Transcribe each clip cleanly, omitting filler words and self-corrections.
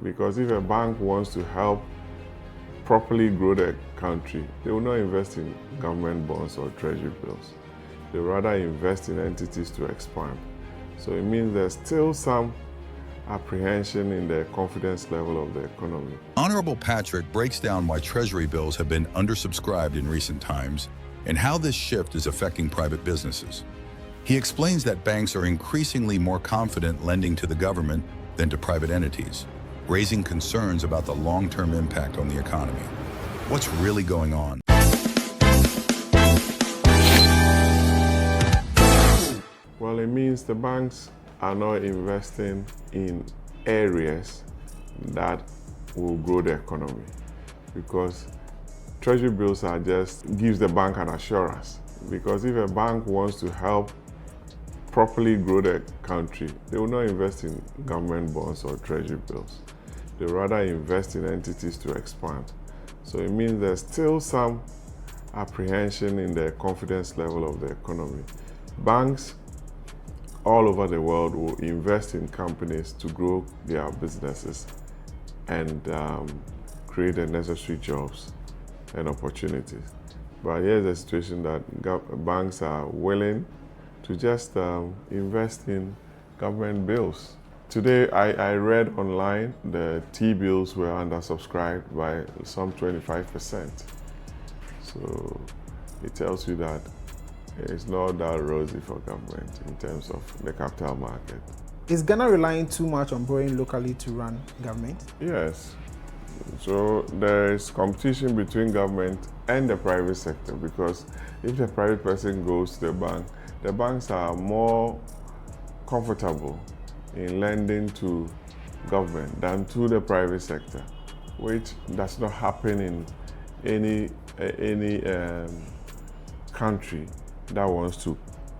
Because if a bank wants to help properly grow the country, they will not invest in government bonds or treasury bills. They will rather invest in entities to expand. So it means there's still some apprehension in the confidence level of the economy. Honorable Patrick breaks down why Treasury bills have been undersubscribed in recent times and how this shift is affecting private businesses. He explains that banks are increasingly more confident lending to the government than to private entities, raising concerns about the long-term impact on the economy. What's really going on? Well, it means the banks are not investing in areas that will grow the economy, because treasury bills are just gives the bank an assurance. Because if a bank wants to help properly grow the country, they will not invest in government bonds or treasury bills. They rather invest in entities to expand. So it means there's still some apprehension in the confidence level of the economy. Banks all over the world will invest in companies to grow their businesses and create the necessary jobs and opportunities. But here's the situation that banks are willing to just invest in government bills. Today, I read online the T-bills were undersubscribed by some 25%. So it tells you that it's not that rosy for government in terms of the capital market. Is Ghana relying too much on borrowing locally to run government? Yes. So there is competition between government and the private sector, because if the private person goes to the banks are more comfortable in lending to government than to the private sector, which does not happen in any country that wants to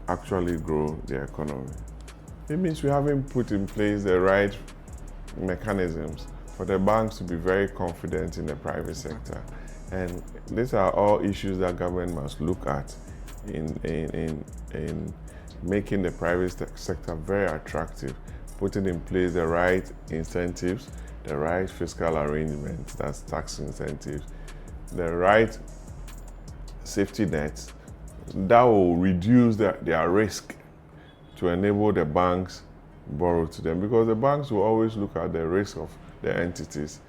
actually grow the economy. It means we haven't put in place the right mechanisms for the banks to be very confident in the private sector. And these are all issues that government must look at in making the private sector very attractive, putting in place the right incentives, the right fiscal arrangements, that's tax incentives, the right safety nets that will reduce their risk to enable the banks borrow to them, because the banks will always look at the risk of the entities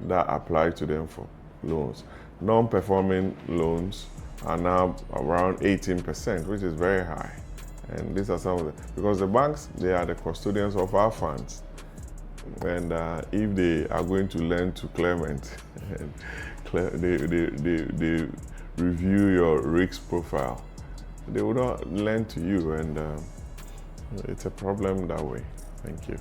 that apply to them for loans. Non-performing loans are now around 18%, which is very high. And these are some of the, because the banks, they are the custodians of our funds. And if they are going to lend to Clement, they review your risk profile, they will not lend to you, and it's a problem that way. Thank you.